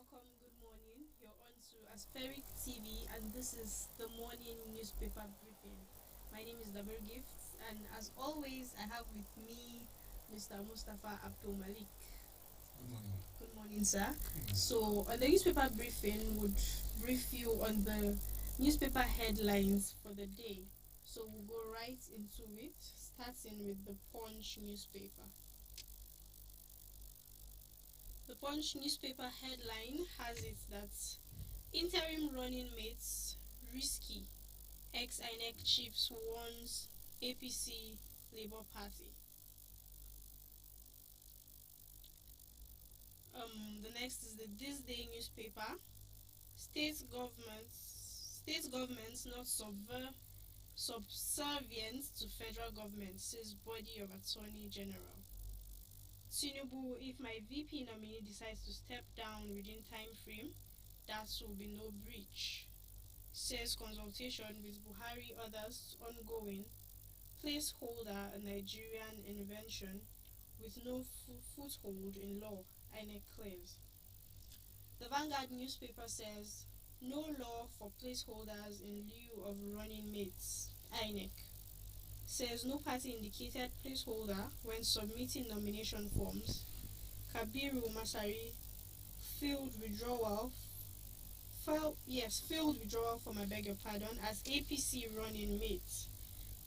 welcome, good morning. You're on to Aspheric TV, and this is the morning newspaper briefing. My name is Dabir Gifts, and as always, I have with me Mr. Mustafa Abdul Malik. Good morning. Good morning, sir. So, on the newspaper briefing, would brief you on the newspaper headlines for the day. So, we'll go right into it, starting with the Punch newspaper. The Punch newspaper headline has it that interim running mates risky. Ex-INEC chiefs warns APC Labour Party. The next is the This Day newspaper. State governments not subservient to federal government, says body of Attorney General. Tinubu, if my VP nominee decides to step down within time frame, that will be no breach. Says consultation with Buhari others ongoing. Placeholder a Nigerian intervention with no foothold in law, INEC clears. The Vanguard newspaper says no law for placeholders in lieu of running mates, INEC. Says no party indicated placeholder when submitting nomination forms. Kabiru Masari failed withdrawal as APC running mate.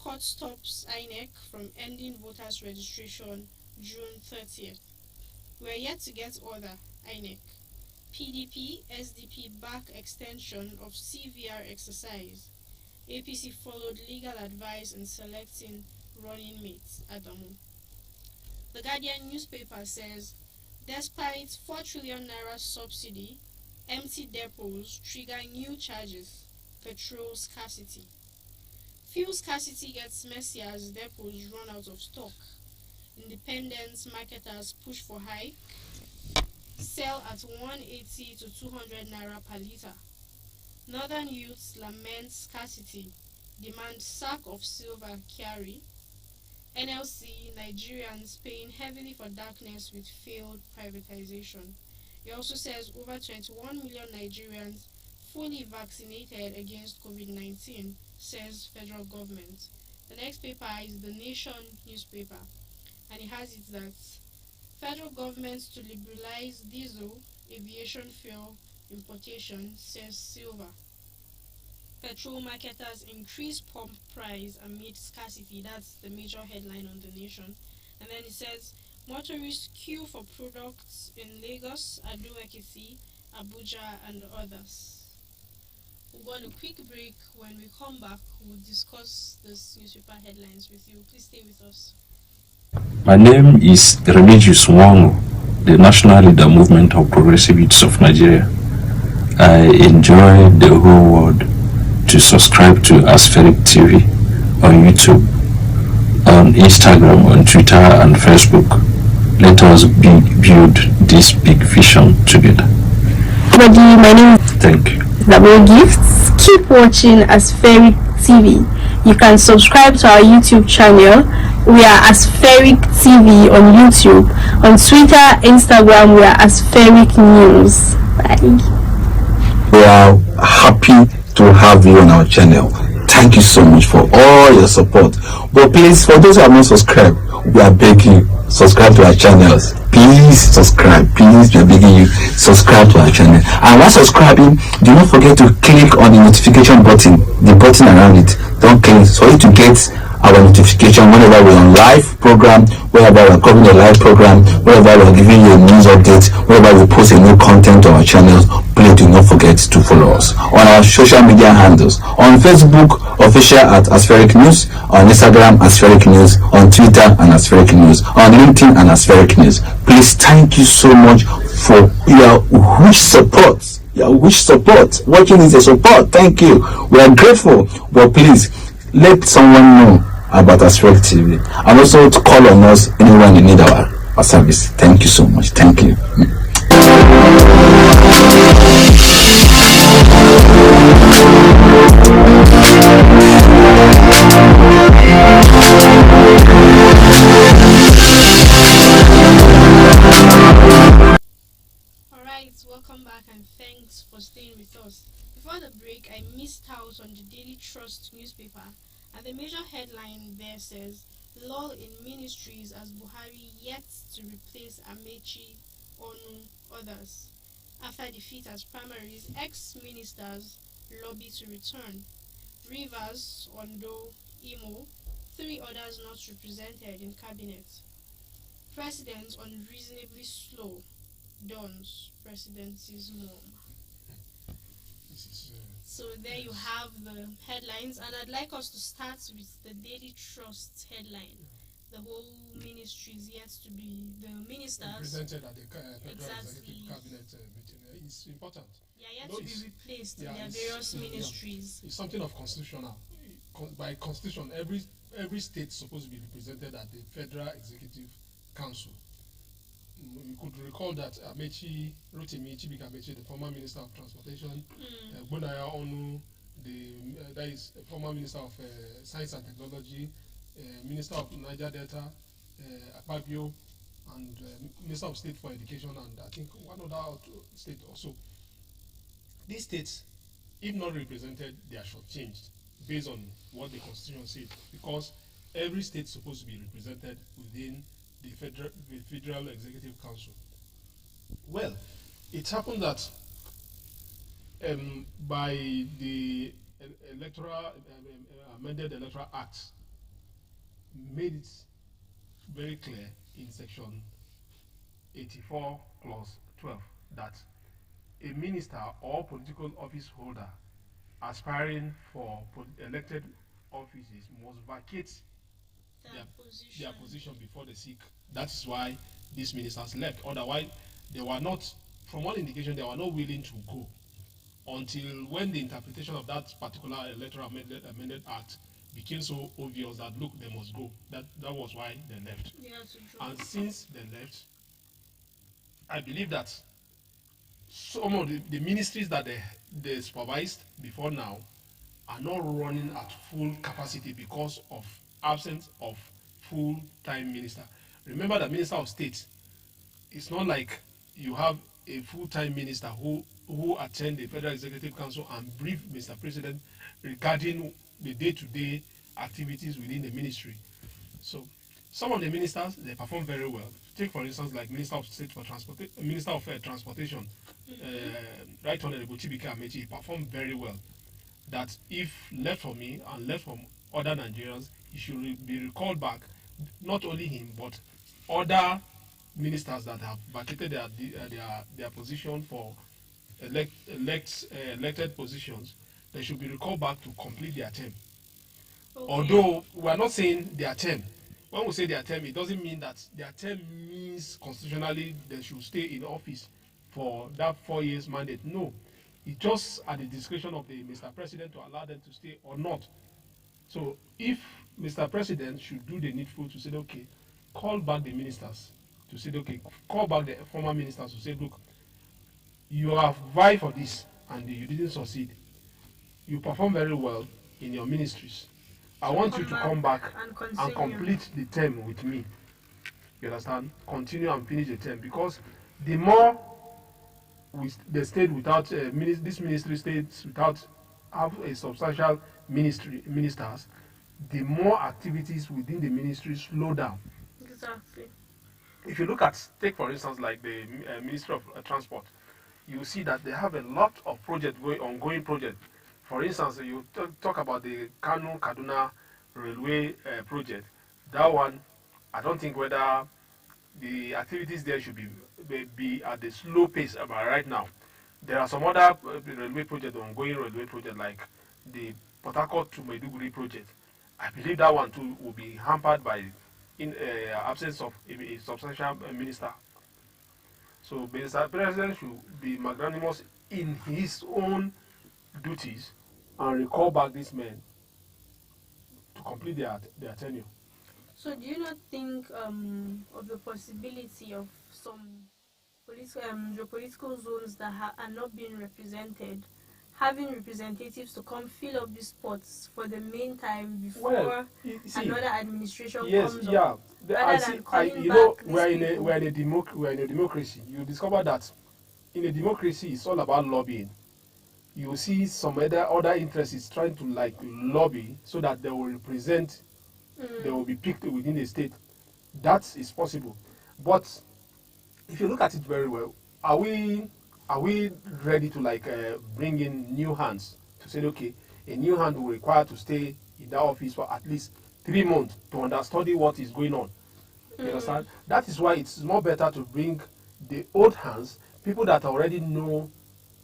Court stops INEC from ending voters registration June 30th. We're yet to get order, INEC. PDP, SDP back extension of CVR exercise. APC followed legal advice in selecting running mates, Adamu. The Guardian newspaper says, despite 4 trillion naira subsidy, empty depots trigger new charges, petrol scarcity. Fuel scarcity gets messy as depots run out of stock. Independent marketers push for hike, sell at 180 to 200 naira per litre. Northern youths lament scarcity, demand sack of silver carry. NLC, Nigerians paying heavily for darkness with failed privatization. It also says over 21 million Nigerians fully vaccinated against COVID-19, says federal government. The next paper is the Nation newspaper, and it has it that federal government to liberalize diesel aviation fuel importation, says Silver. Petrol marketers increase pump price amid scarcity. That's the major headline on the Nation. And then it says motorists queue for products in Lagos, Ado-Ekiti, Abuja, and others. We'll go on a quick break. When we come back, we'll discuss this newspaper headlines with you. Please stay with us. My name is Remigius Wangu, the National Leader Movement of Progressive Youths of Nigeria. I enjoy the whole world to subscribe to Aspheric TV on YouTube, on Instagram, on Twitter, and Facebook. Let us build this big vision together. Everybody, my name is Thank you. Double Gifts. Keep watching Aspheric TV. You can subscribe to our YouTube channel. We are Aspheric TV on YouTube. On Twitter, Instagram, we are Aspheric News. Bye. We are happy to have you on our channel. Thank you so much for all your support. But please, for those who have not subscribed, we are begging you, subscribe to our channels. Please subscribe. Please, we are begging you, subscribe to our channel. And while subscribing, do not forget to click on the notification button, the button around it. Don't click for you to get our notification whenever we're on live program, whenever we're covering a live program, whenever we're giving you a news update, whenever we post a new content on our channels. Please do not forget to follow us on our social media handles. On Facebook, official at Aspheric News, on Instagram, Aspheric News, on Twitter, and Aspheric News, on LinkedIn, and Aspheric News. Please, thank you so much for your huge support. Watching is a support. Thank you. We are grateful. But please, let someone know about Aspheric TV, and also to call on us anyone you need our service. Thank you so much. Thank you. Alright, welcome welcome back and thanks for staying with us. Before the break, I missed out on the Daily Trust newspaper, and the major headline there says, Lull in Ministries as Buhari yet to replace Amaechi, Onu, others. After defeat at primaries, ex-ministers lobby to return. Rivers, Ondo, Imo, three others not represented in cabinet. President unreasonably slow, Don's presidency's mom. So there you have the headlines, and I'd like us to start with the Daily Trust headline. The whole ministry is yet to be, the ministers presented at the Federal Executive Cabinet meeting. It's important. They are yet to be replaced in their various ministries. It's something of constitutional. By constitution, every state is supposed to be represented at the Federal Executive Council. You could recall that Rotimi Chibika-Amechi, the former Minister of Transportation, Bonaya Onu, that is a former Minister of Science and Technology, Minister of Niger Delta, Akpabio, and Minister of State for Education, and I think one other state also. These states, if not represented, they are shortchanged based on what the Constitution said, because every state is supposed to be represented within the Federal Executive Council. Well, it happened that by the amended Electoral Act made it very clear in section 84 clause 12 that a minister or political office holder aspiring for elected offices must vacate their position before they seek. That is why these ministers left. Otherwise, they were not, from all indication, they were not willing to go until when the interpretation of that particular electoral amended act became so obvious that look, they must go. That was why they left. And since they left, I believe that some of the ministries that they supervised before now are not running at full capacity because of absence of full-time minister. Remember, the Minister of State, it's not like you have a full-time minister who attend the Federal Executive Council and brief Mr. President regarding the day-to-day activities within the ministry. So some of the ministers, they perform very well. Take for instance like Minister of State for Minister of Transportation, Right Honorable Chibika-Amechi, performed very well. That if left for me and left from other Nigerians, he should be recalled back. Not only him, but other ministers that have vacated their position for elected positions, they should be recalled back to complete their term. Okay. Although we are not saying their term. When we say their term, it doesn't mean that their term means constitutionally they should stay in office for that 4 years mandate. No, it's just at the discretion of the Mr. President to allow them to stay or not. So if Mr. President should do the needful to say, okay, call back the ministers, to say, okay, call back the former ministers to say, look, you have vied for this and you didn't succeed. You perform very well in your ministries. I want you to come back and complete the term with me. You understand? Continue and finish the term, because the more they stayed without this ministry stays without have a substantial ministers, the more activities within the ministry slow down. Exactly. If you look at, take for instance, like the Ministry of Transport, you see that they have a lot of ongoing projects. For instance, you talk about the Kano-Kaduna Railway project. That one, I don't think whether the activities there should be at the slow pace about right now. There are some other railway projects, ongoing railway projects, like the Port Harcourt to Maiduguri project. I believe that one too will be hampered by absence of a substantial minister. So Mr. President should be magnanimous in his own duties and recall back these men to complete their tenure. So do you not think of the possibility of some the political zones that are not being represented, having representatives to come fill up these spots for the meantime before another administration comes up? We're in a democracy. You discover that in a democracy, it's all about lobbying. You see some other interests trying to like lobby so that they will represent, they will be picked within the state. That is possible, but if you look at it very well, are we ready to like bring in new hands to say okay, a new hand will require to stay in that office for at least 3 months to understudy what is going on. You understand? That is why it's more better to bring the old hands, people that already know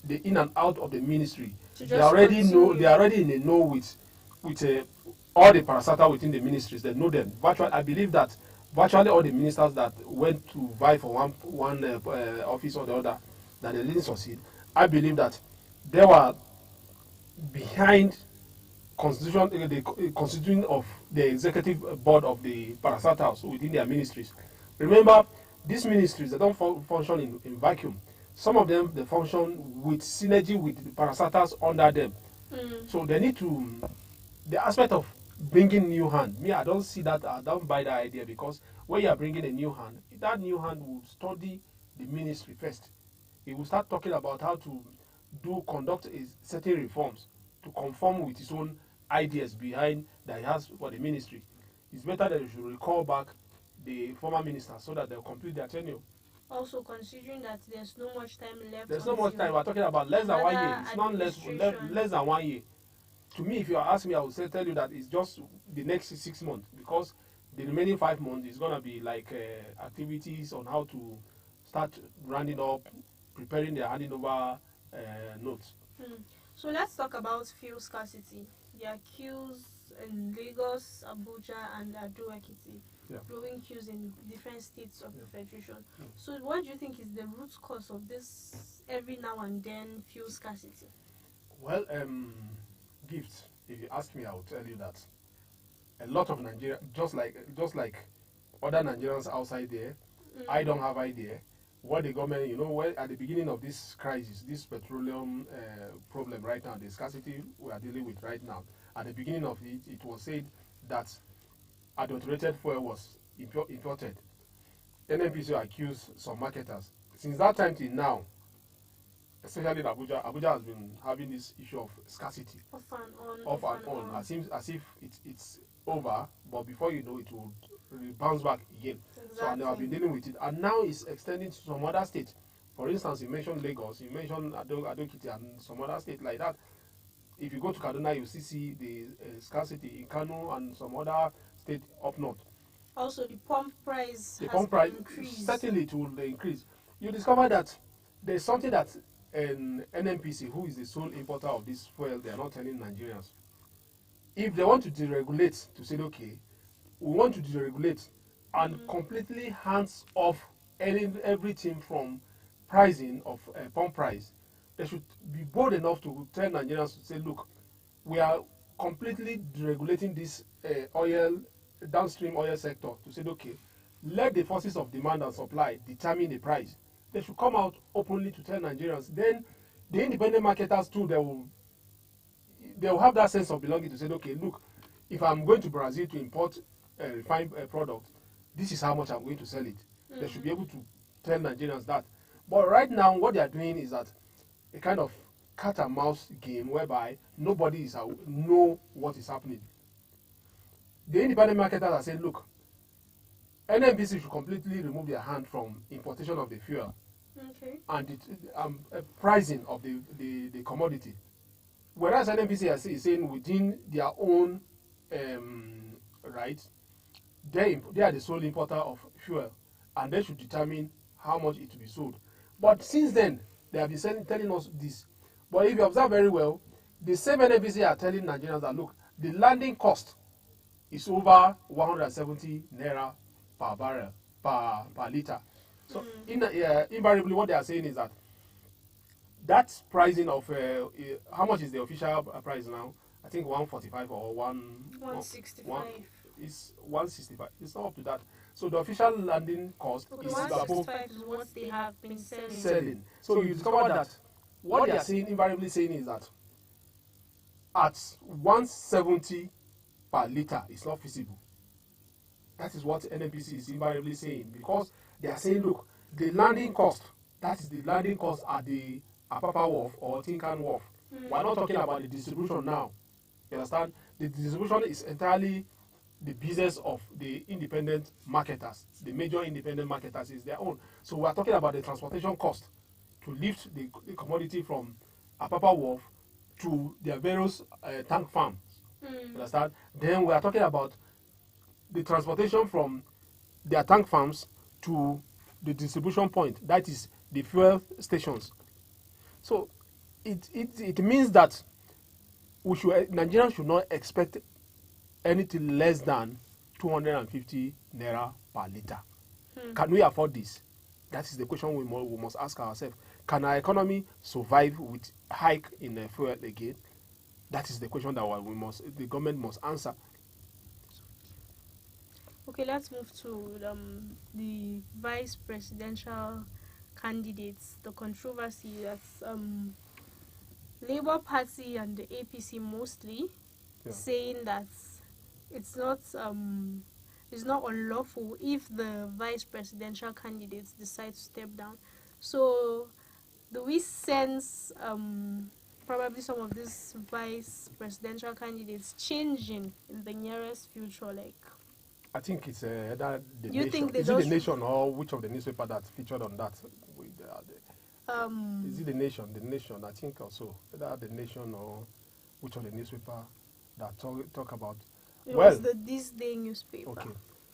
the in and out of the ministry. To They just already know. continue. They are already in the know with all the parastatal within the ministries. They know them. Virtually, I believe that virtually all the ministers that went to vie for one office or the other, that they didn't succeed. I believe that they were behind the constitution of the executive board of the parastatals within their ministries. Remember, these ministries, they don't function in vacuum. Some of them, they function with synergy with the parastatals under them. So they need to, the aspect of bringing new hand, me, I don't see that, I don't buy that idea, because when you are bringing a new hand, that new hand will study the ministry first. He will start talking about how to conduct certain reforms to conform with his own ideas behind that he has for the ministry. It's better that you should recall back the former ministers so that they'll complete their tenure. Also, considering that there's no much time left. There's not much time. We're talking about less than 1 year. It's not less than 1 year. To me, if you ask me, I would tell you that it's just the next 6 months, because the remaining 5 months is gonna be like activities on how to start rounding up, preparing their handing over notes. So let's talk about fuel scarcity. There are queues in Lagos, Abuja, and Ado Ekiti. Yeah. Growing queues in different states of the federation. So what do you think is the root cause of this every now and then fuel scarcity? Well, gifts. If you ask me, I will tell you that a lot of Nigeria, just like other Nigerians outside there, I don't have idea what the government, at the beginning of this crisis, this petroleum problem right now, the scarcity we are dealing with right now, at the beginning of it, it was said that adulterated fuel was imported. NNPC accused some marketers. Since that time till now, especially in Abuja has been having this issue of scarcity. Off and on. As if it's over, but before you know it will bounce back again. Exactly. So and they have been dealing with it. And now it's extending to some other states. For instance, you mentioned Lagos, you mentioned Ado Ekiti and some other states like that. If you go to Kaduna, you see the scarcity in Kano and some other state up north. Also, the pump price increased. Certainly it will increase. You discover that there's something that NNPC, who is the sole importer of this fuel, they are not telling Nigerians. If they want to deregulate, to say, okay, we want to deregulate and completely hands off everything from pricing of pump price, they should be bold enough to tell Nigerians to say, look, we are completely deregulating this downstream oil sector, to say, okay, let the forces of demand and supply determine the price. They should come out openly to tell Nigerians. Then the independent marketers too, they will have that sense of belonging to say, okay, look, if I'm going to Brazil to import a refined product, this is how much I'm going to sell it. They should be able to tell Nigerians that. But right now, what they are doing is that a kind of cat and mouse game whereby nobody know what is happening. The independent marketers are saying, look, NNPC should completely remove their hand from importation of the fuel and the pricing of the commodity. Whereas NNPC is saying within their own right, they are the sole importer of fuel, and they should determine how much it will be sold. But since then, they have been telling us this. But if you observe very well, the same NNPC are telling Nigerians that, look, the landing cost is over 170 naira per barrel, per liter. So invariably what they are saying is that pricing of how much is the official price now? I think 145 or 165. It's 165. It's not up to that. So the official landing cost is above 165 is what they have been selling. So you discover that what they are saying, invariably saying, is that at 170 per liter is not feasible. That is what NNPC is invariably saying, because they are saying, look, the landing cost That is the landing cost at the Apapa Wharf or Tinkan Wharf. We're not talking about the distribution now. You understand? The distribution is entirely the business of the independent marketers. The major independent marketers is their own. So we are talking about the transportation cost to lift the commodity from Apapa Wharf to their various tank farms. You understand? Then we are talking about the transportation from their tank farms to the distribution point, that is the fuel stations. So it means that Nigerians should not expect anything less than 250 naira per liter. Can we afford this? That is the question we must ask ourselves. Can our economy survive with hike in fuel again? That is the question that the government must answer. Okay, let's move to the vice presidential candidates. The controversy that's Labour Party and the APC mostly saying that it's not unlawful if the vice presidential candidates decide to step down. So do we sense probably some of these vice presidential candidates changing in the nearest future? Like, I think it's either the you Nation. think they Is it the Nation or which of the newspaper that featured on that? Is it the Nation? The Nation, I think also. Either the Nation or which of the newspaper that talk about. It was the This Day newspaper. Okay.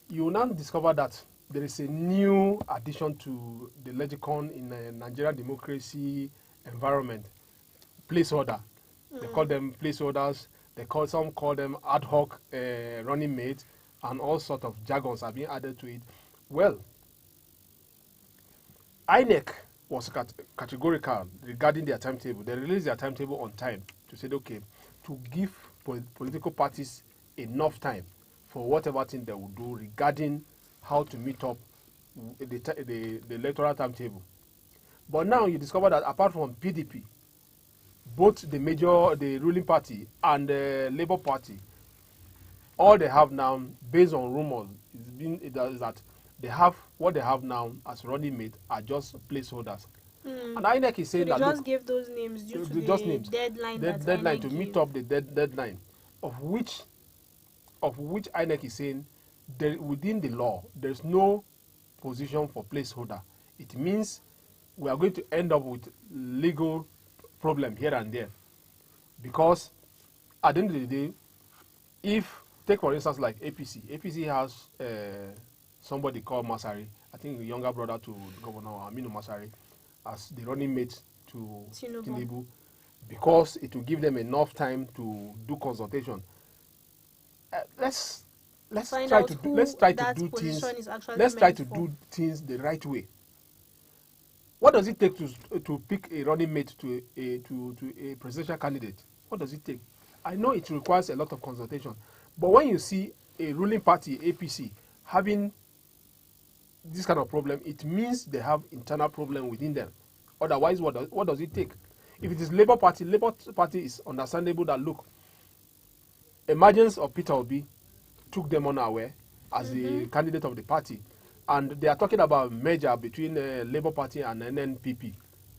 You will now discover that there is a new addition to the lexicon in Nigerian democracy environment. Placeholder. They call them placeholders. Some call them ad hoc running mates, and all sorts of jargons are being added to it. Well, INEC was categorical regarding their timetable. They released their timetable on time to say, okay, to give political parties enough time for whatever thing they will do regarding how to meet up the electoral timetable. But now you discover that apart from PDP, both the ruling party and the Labour Party, all they have now, based on rumors, is that they have what they have now as running mate are just placeholders. And INEC is saying so they that just give those names due to the deadline. Deadline to meet up the deadline, of which INEC is saying within the law there is no position for placeholder. It means we are going to end up with legal problem here and there, because at the end of the day, if take for instance like APC has somebody called Masari, I think the younger brother to Governor Aminu Masari, as the running mate to Tinubu, because it will give them enough time to do consultation. Let's try to do things the right way. What does it take to pick a running mate to a presidential candidate? What does it take? I know it requires a lot of consultation, but when you see a ruling party, APC, having this kind of problem, it means they have internal problem within them. Otherwise, what does it take? If it is Labour Party is understandable that, look, emergence of Peter Obi took them unaware as the candidate of the party, and they are talking about merger between Labour Party and NNPP.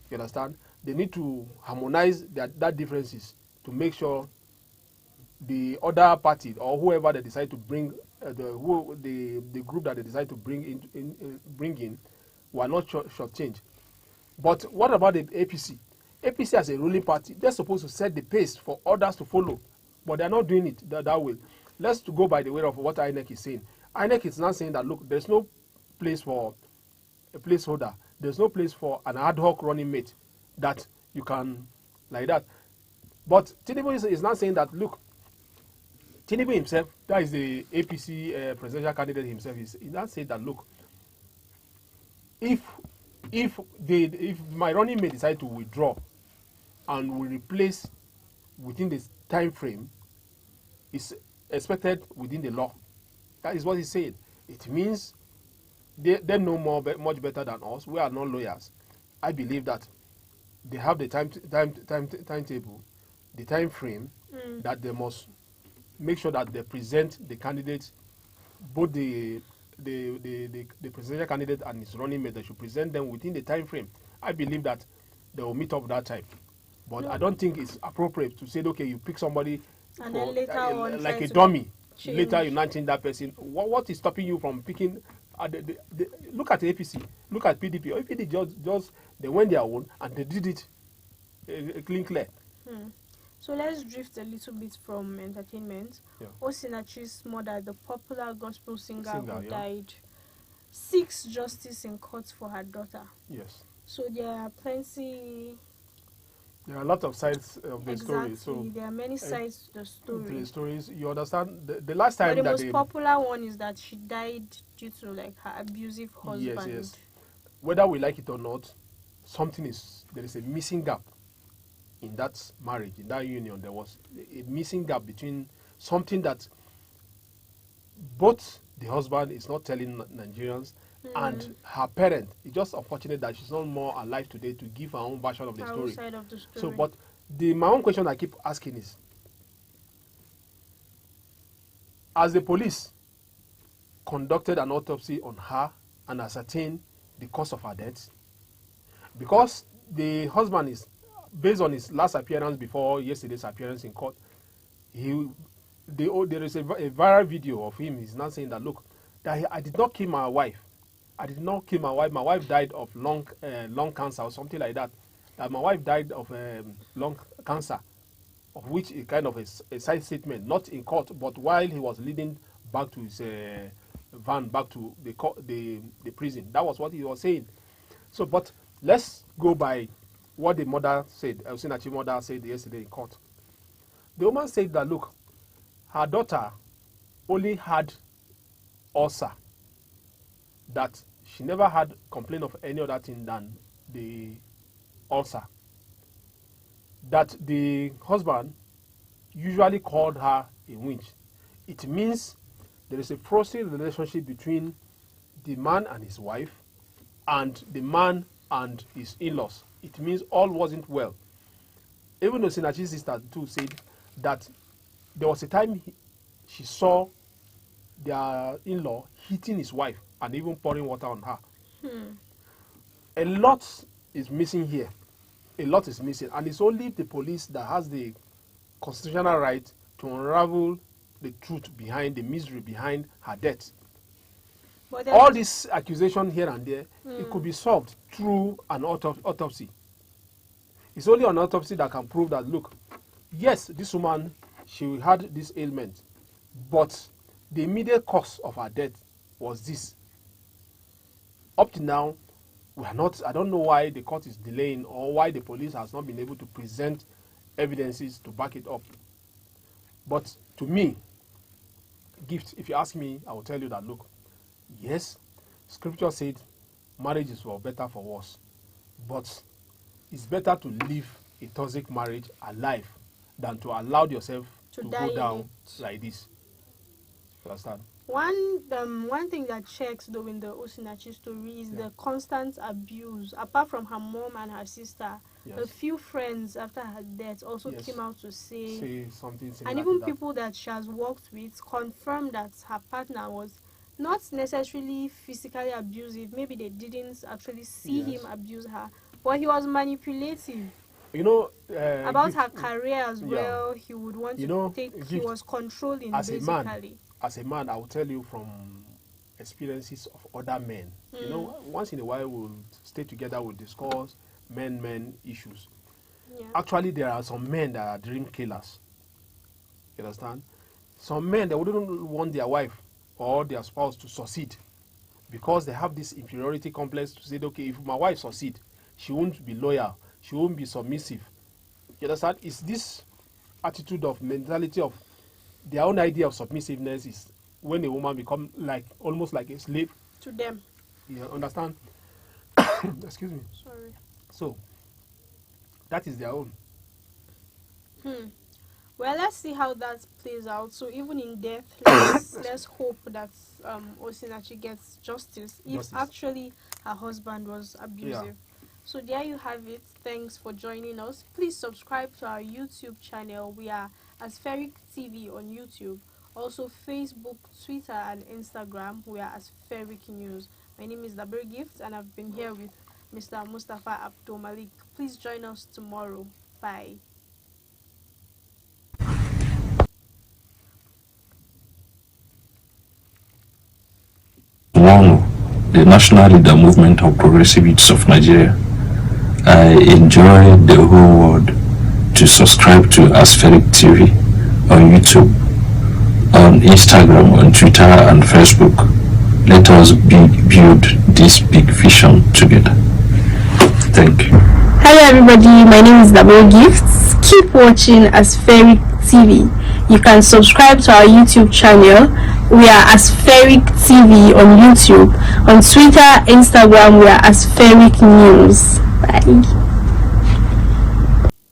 You understand? They need to harmonize that differences to make sure the other party or whoever they decide to bring, the group that they decide to bring in will not shortchange. But what about the APC? APC as a ruling party, they're supposed to set the pace for others to follow, but they're not doing it that way. Let's go by the way of what INEC is saying. INEC is now saying that, look, there's no place for a placeholder. There's no place for an ad hoc running mate that you can, like that. But Tinubu is now saying that, look, Tinubu himself, that is the APC presidential candidate himself, he now said that, look, if my running mate decide to withdraw and will replace within the time frame, is expected within the law. That is what he said. It means they know much better than us. We are not lawyers. I believe that they have the timetable, the time frame that they must make sure that they present the candidates, both the presidential candidate and his running mate. They should present them within the time frame. I believe that they will meet up that time. But No. I don't think it's appropriate to say, okay, you pick somebody And for, then later on like try a to dummy. change. Later you not change that person. What is stopping you from picking? Look at the APC, look at PDP. APC just they went their own and they did it clean clear. So let's drift a little bit from entertainment. Yeah. Osinachi's mother, the popular gospel singer who Yeah. died, seeks justice in court for her daughter. Yes. So there are plenty. There are a lot of sides of the Exactly. story. So There are many sides to the story. the stories, you understand. The last But time the that most popular one is that she died due to like her abusive husband. yes, whether we like it or not, there is a missing gap in that marriage, in that union. There was a missing gap between something that both the husband is not telling Nigerians and her parent. It's just unfortunate that she's not more alive today to give her own version of the Her own story. side of the story. So, but my own question I keep asking is, as the police conducted an autopsy on her and ascertained the cause of her death, because the husband is, based on his last appearance before yesterday's appearance in court, there is a viral video of him. He's not saying that, look, that I did not kill my wife. I did not kill my wife. My wife died of lung cancer or something like that. That my wife died of lung cancer, of which a kind of a side statement, not in court, but while he was leading back to his van back to the prison. That was what he was saying. So, but let's go by what the mother said. Osinachi's mother said yesterday in court. The woman said that, look, her daughter only had ulcer, that she never had complaint of any other thing than the ulcer, that the husband usually called her a winch. It means there is a frosty relationship between the man and his wife and the man and his in-laws. It means all wasn't well. Even though Osinachi's sister too said that there was a time she saw their in-law hitting his wife and even pouring water on her. A lot is missing here. A lot is missing. And it's only the police that has the constitutional right to unravel the truth behind the misery behind her death. All this accusation here and there, it could be solved through an autopsy. It's only an autopsy that can prove that, look, yes, this woman, she had this ailment, but the immediate cause of her death was this. Up to now, we are not, I don't know why the court is delaying or why the police has not been able to present evidences to back it up. But to me, Gift, if you ask me, I will tell you that, look, yes, scripture said marriage is for better, for worse. But it's better to leave a toxic marriage alive than to allow yourself to go down like this. You understand? One thing that checks though in the Osinachi story is the constant abuse. Apart from her mom and her sister, a few friends after her death also came out to say something similar, and even people that she has worked with confirmed that her partner was not necessarily physically abusive. Maybe they didn't actually see him abuse her, but he was manipulative. You know, about her career as well. He would want to take. He was controlling basically. As a man, I will tell you from experiences of other men. You know, once in a while we'll stay together, we'll discuss men issues. Actually, there are some men that are dream killers. You understand? Some men, they wouldn't want their wife or their spouse to succeed because they have this inferiority complex to say, okay, if my wife succeed, she won't be loyal, she won't be submissive. You understand? It's this attitude of mentality of their own idea of submissiveness is when a woman becomes like almost like a slave to them. You understand? Excuse me. Sorry. So that is their own. Well, let's see how that plays out. So even in death, let's hope that Osinachi gets justice if actually her husband was abusive. So there you have it. Thanks for joining us. Please subscribe to our YouTube channel. We are Aspheric TV on YouTube. Also Facebook, Twitter and Instagram. We are Aspheric News. My name is Dabir Gift and I've been here with Mr. Mustafa Abdul Malik. Please join us tomorrow. Bye. Lull, the national leader movement of progressive youths of Nigeria. I enjoy the whole world to subscribe to Aspheric TV on YouTube, on Instagram, on Twitter and Facebook. Let us build this big vision together. Thank you. Hello everybody, my name is Double Gifts. Keep watching Aspheric TV. You can subscribe to our YouTube channel. We are Aspheric TV on YouTube. On Twitter, Instagram, we are Aspheric News. Bye.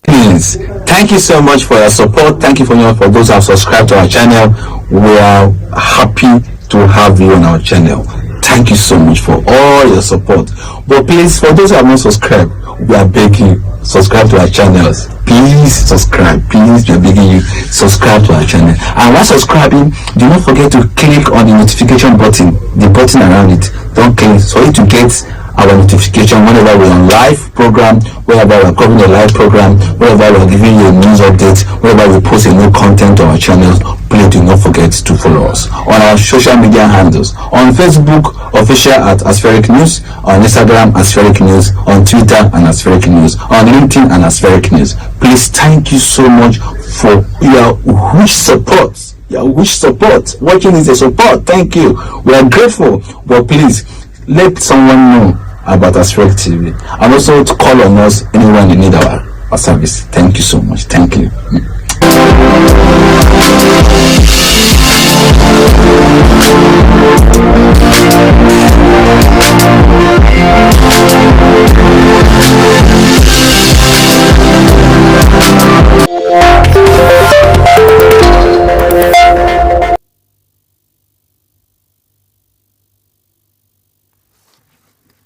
Please, thank you so much for your support. Thank you for those who have subscribed to our channel. We are happy to have you on our channel. Thank you so much for all your support. But please, for those who have not subscribed, we are begging you, subscribe to our channels. Please subscribe. Please, we are begging you, subscribe to our channel. And while subscribing, do not forget to click on the notification button, the button around it. Don't click so you to get our notification whenever we're on live program, whenever we're covering a live program, whenever we're giving you a news update, whenever we post a new content on our channels. Please do not forget to follow us on our social media handles. On Facebook, official at Aspheric News, on Instagram, Aspheric News, on Twitter, and Aspheric News, on LinkedIn, and Aspheric News. Please, thank you so much for your huge support. Your huge support. Watching is a support. Thank you. We are grateful. But please, let someone know about Aspheric TV, and also to call on us anyone you need our service. Thank you so much. Thank you.